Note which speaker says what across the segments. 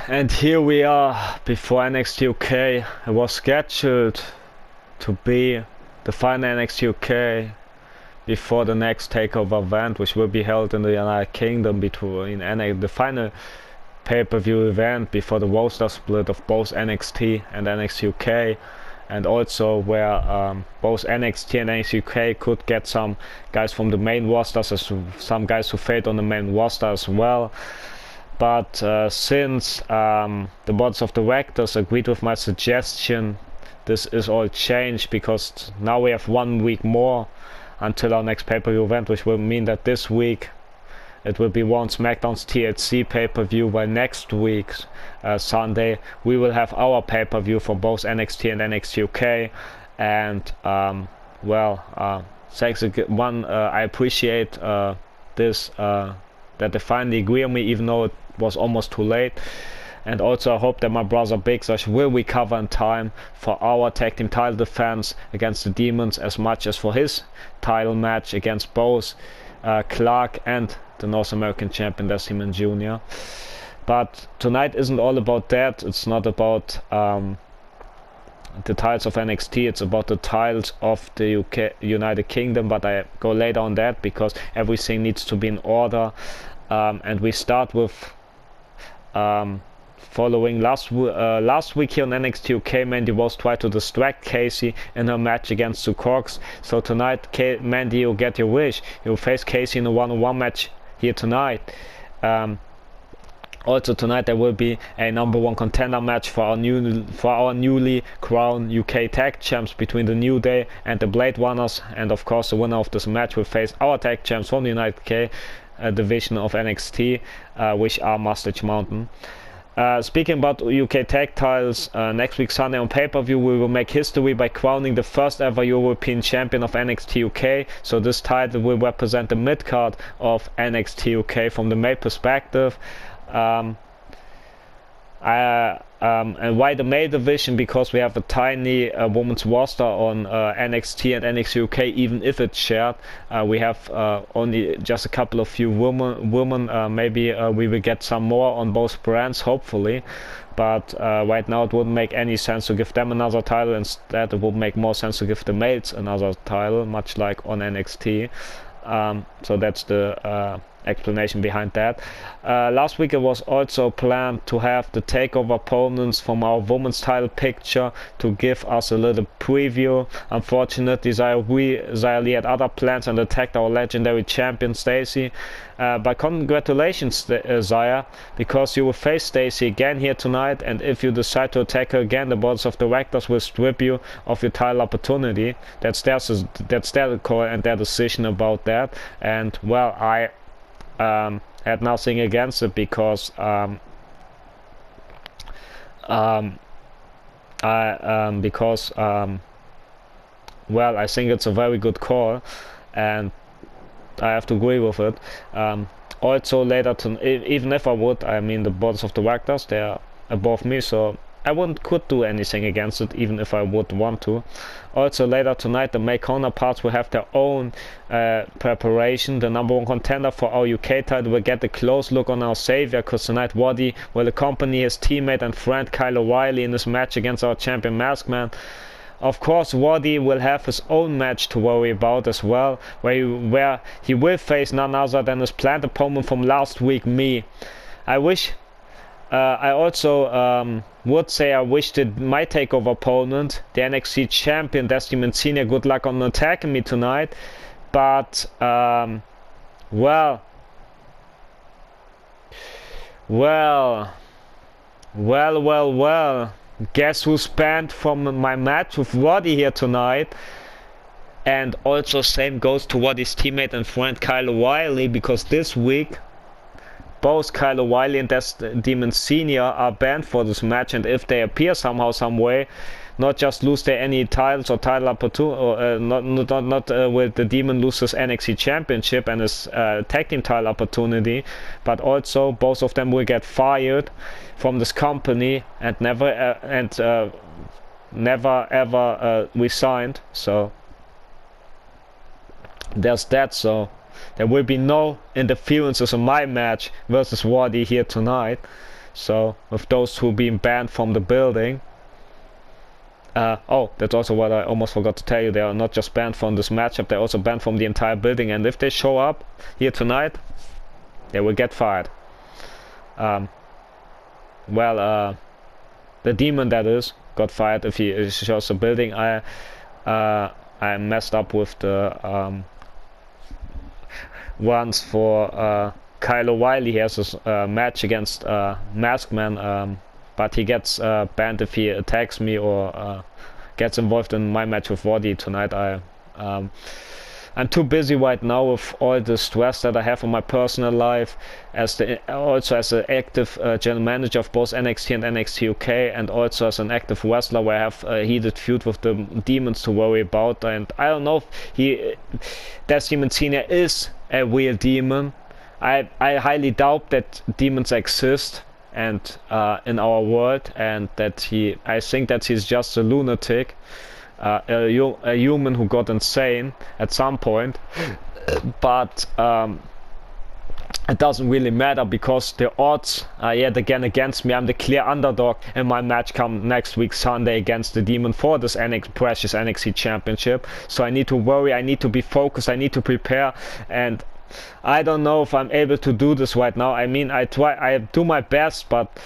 Speaker 1: And here we are before NXT UK. It was scheduled to be the final NXT UK before the next takeover event, which will be held in the United Kingdom between the final pay-per-view event before the roster split of both NXT and NXT UK, and also where both NXT and NXT UK could get some guys from the main rosters, some guys who fade on the main roster as well. But since the boards of directors agreed with my suggestion, this is all changed, because now we have 1 week more until our next pay-per-view event, which will mean that this week it will be Raw and SmackDown's TLC pay-per-view, while next week's Sunday we will have our pay-per-view for both NXT and NXT UK. And thanks again. I appreciate this that they finally agree on me, even though it was almost too late. And also I hope that my brother Big Sash will recover in time for our tag team title defense against the Demons, as much as for his title match against both Clark and the North American champion Desmond Jr. But tonight isn't all about that. It's not about the titles of NXT, it's about the titles of the UK, United Kingdom, but I go later on that because everything needs to be in order. And we start with following last week here on NXT UK. Mandy Rose tried to distract Casey in her match against Sue Cox. So tonight, Mandy, you'll get your wish. You'll face Casey in a one-on-one match here tonight. Also tonight there will be a #1 contender match for our newly crowned UK tag champs between the New Day and the Blade Runners, and of course the winner of this match will face our tag champs from the United K division of NXT, which are Mustache Mountain. Speaking about UK tag titles, next week Sunday on pay-per-view we will make history by crowning the first ever European champion of NXT UK. So this title will represent the mid-card of NXT UK from the male perspective. And why the male division? Because we have a tiny women's roster on NXT and NXT UK, even if it's shared. We have only just a couple of few women. Maybe we will get some more on both brands, hopefully. But right now it wouldn't make any sense to give them another title. Instead it would make more sense to give the males another title, much like on NXT. So that's the explanation behind that. Last week it was also planned to have the takeover opponents from our women's title picture to give us a little preview. Unfortunately, Xia Li had other plans and attacked our legendary champion Stacy. But congratulations, Xia, because you will face Stacy again here tonight, and if you decide to attack her again, the boards of directors will strip you of your title opportunity. That's their call and their decision about that. And well, I had nothing against it, because I think it's a very good call, and I have to agree with it. Also later, even if I would, I mean, the boards of directors, they are above me, so I could do anything against it, even if I would want to. Also later tonight, the male counterparts will have their own preparation. The #1 contender for our UK title will get a close look on our savior, because tonight Waddy will accompany his teammate and friend Kyle O'Reilly in his match against our champion Maskman. Of course, Waddy will have his own match to worry about as well, where he will face none other than his planned opponent from last week, me. I also would say I wish that my takeover opponent, the NXT champion Desmond Senior, good luck on attacking me tonight. But well, guess who's banned from my match with Roddy here tonight? And also same goes to Roddy's teammate and friend Kyle O'Reilly, because this week both Kyle O'Reilly and Demon Senior are banned for this match, and if they appear somehow, some way, not just lose their any titles or title opportunity, or not will the Demon lose his NXT championship and his tag team title opportunity, but also both of them will get fired from this company and never ever resigned. So there's that. So there will be no interferences in my match versus Waddy here tonight. So with those two being banned from the building. Oh, that's also what I almost forgot to tell you. They are not just banned from this matchup, they're also banned from the entire building. And if they show up here tonight, they will get fired. The demon, that is, got fired if he shows the building. I messed up with the ones for Kyle O'Reilly. He has a match against Maskman, but he gets banned if he attacks me or gets involved in my match with Waddy tonight. I'm too busy right now with all the stress that I have in my personal life, also as an active general manager of both NXT and NXT UK, and also as an active wrestler where I have a heated feud with the demons to worry about. And I don't know if Death Demon Senior is a real demon. I highly doubt that demons exist and in our world, and that I think that he's just a lunatic. A human who got insane at some point, but it doesn't really matter because the odds are yet again against me. I'm the clear underdog, and my match comes next week Sunday against the Demon for this precious NXT Championship. So I need to worry, I need to be focused, I need to prepare, and I don't know if I'm able to do this right now. I mean, I do my best, but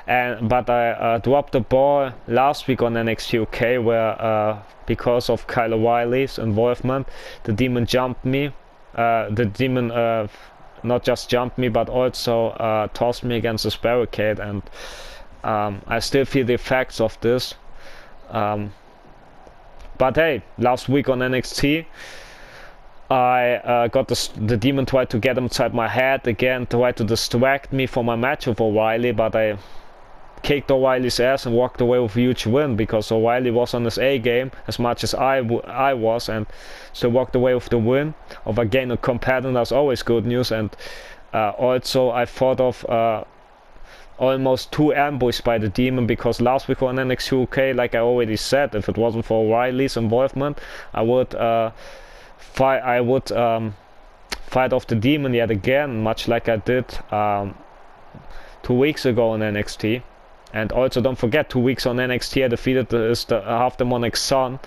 Speaker 1: I dropped the ball last week on NXT UK where because of Kyle O'Reilly's involvement, the demon jumped me. The demon not just jumped me but also tossed me against this barricade, and I still feel the effects of this. But hey, last week on NXT I got the demon tried to get inside my head again, tried to distract me from my match with O'Reilly, but I kicked O'Reilly's ass and walked away with a huge win because O'Reilly was on his A game as much as I was, and so walked away with the win. Of a gain of competitors, always good news. And also I thought of almost 2 ambushes by the demon, because last week on NXT UK, like I already said, if it wasn't for O'Reilly's involvement, I would fight off the demon yet again, much like I did 2 weeks ago on NXT. And also don't forget, 2 weeks on NXT I defeated the half-demonic Sun,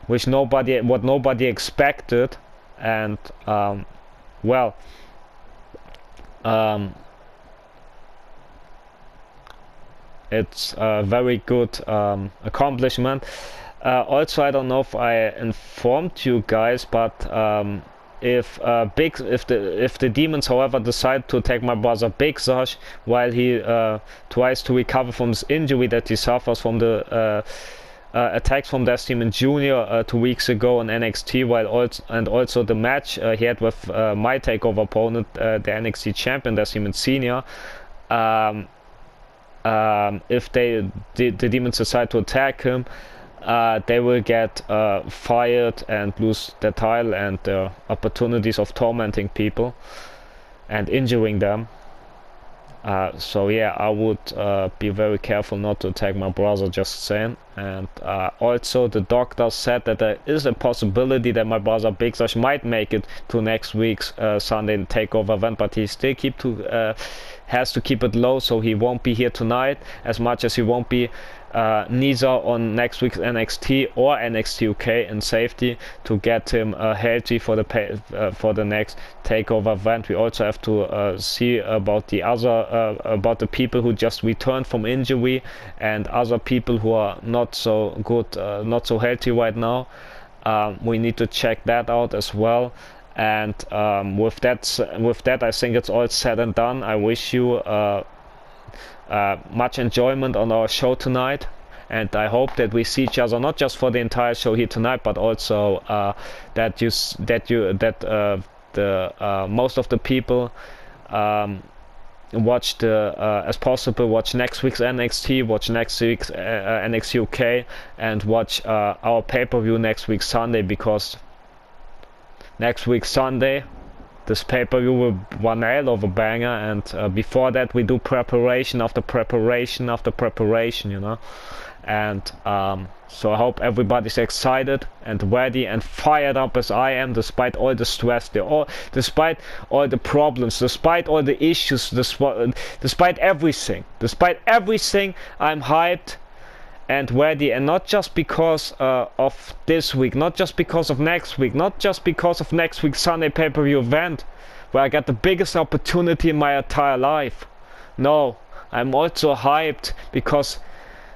Speaker 1: which nobody expected. And it's a very good accomplishment. Also, I don't know if I informed you guys, but if the demons, however, decide to attack my brother Big Sash while he tries to recover from this injury that he suffers from the attacks from Death Demon Jr. 2 weeks ago on NXT, and also the match he had with my takeover opponent, the NXT champion Death Demon Senior. If the demons decide to attack him, they will get fired and lose their title and their opportunities of tormenting people and injuring them. So yeah, I would be very careful not to attack my brother, just saying. And also the doctor said that there is a possibility that my brother Big Sash might make it to next week's Sunday takeover event, but he still has to keep it low, so he won't be here tonight, as much as he won't be neither on next week's NXT or NXT UK in safety to get him healthy for the next takeover event. We also have to see about the people who just returned from injury and other people who are not so good, not so healthy right now. We need to check that out as well. And with that, I think it's all said and done. I wish you much enjoyment on our show tonight, and I hope that we see each other not just for the entire show here tonight, but also that most of the people watch next week's NXT, watch next week's NXT UK, and watch our pay-per-view next week Sunday, because next week Sunday this pay-per-view will one hell of a banger, and before that we do preparation after preparation after preparation, you know. And so I hope everybody's excited and ready and fired up as I am, despite all the stress, despite all the problems, despite all the issues, despite everything. Despite everything, I'm hyped and ready, and not just because of this week, not just because of next week, not just because of next week's Sunday pay-per-view event, where I got the biggest opportunity in my entire life. No, I'm also hyped because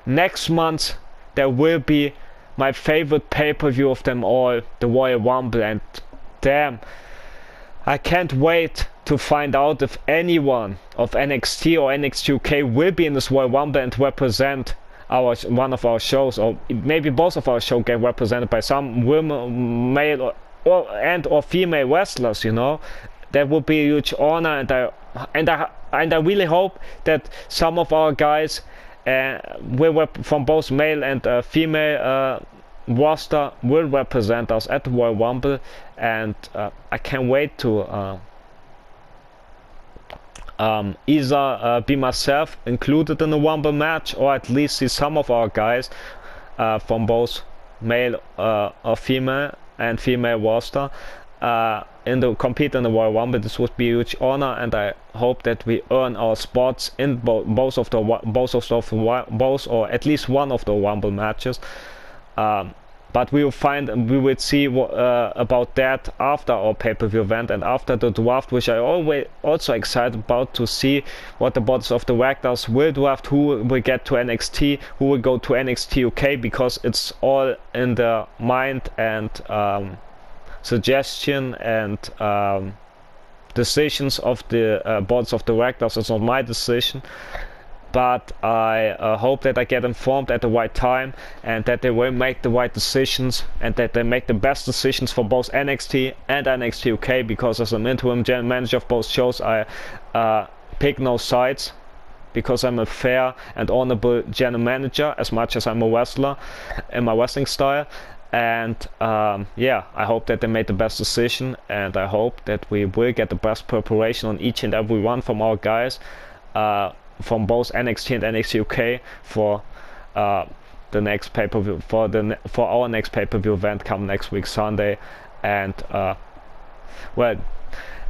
Speaker 1: next month there will be my favorite pay-per-view of them all, the Royal Rumble, and damn, I can't wait to find out if anyone of NXT or NXT UK will be in this Royal Rumble and represent one of our shows, or maybe both of our shows get represented by some women, male or female wrestlers, you know. That would be a huge honor, and I really hope that some of our guys from both male and female roster will represent us at the Royal Rumble, and I can't wait to either be myself included in the Rumble match, or at least see some of our guys from both male or female and female roster compete in the Royal Rumble. This would be a huge honor, and I hope that we earn our spots in both or at least one of the Rumble matches. But we will see about that after our pay-per-view event and after the draft, which I always also excited about, to see what the boards of directors will draft, who will get to NXT, who will go to NXT UK, because it's all in the mind and suggestion and decisions of the boards of directors. It's not my decision, but I hope that I get informed at the right time, and that they will make the right decisions, and that they make the best decisions for both NXT and NXT UK, because as an interim general manager of both shows, I pick no sides, because I'm a fair and honorable general manager as much as I'm a wrestler in my wrestling style. And yeah, I hope that they made the best decision, and I hope that we will get the best preparation on each and every one from our guys from both NXT and NXT UK for the next pay-per-view, for our next pay-per-view event come next week Sunday. And well,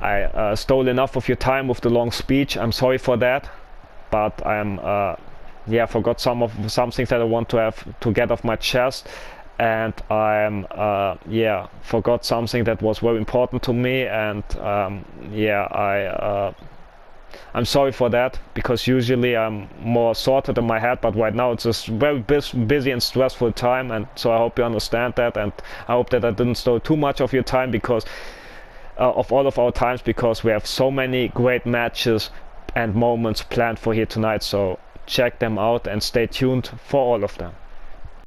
Speaker 1: I stole enough of your time with the long speech. I'm sorry for that, but I'm forgot some things that I want to get off my chest. And I'm forgot something that was very important to me, and I'm sorry for that, because usually I'm more sorted in my head, but right now it's just very busy and stressful time, and so I hope you understand that, and I hope that I didn't steal too much of your time, because of all of our times, because we have so many great matches and moments planned for here tonight. So check them out and stay tuned for all of them.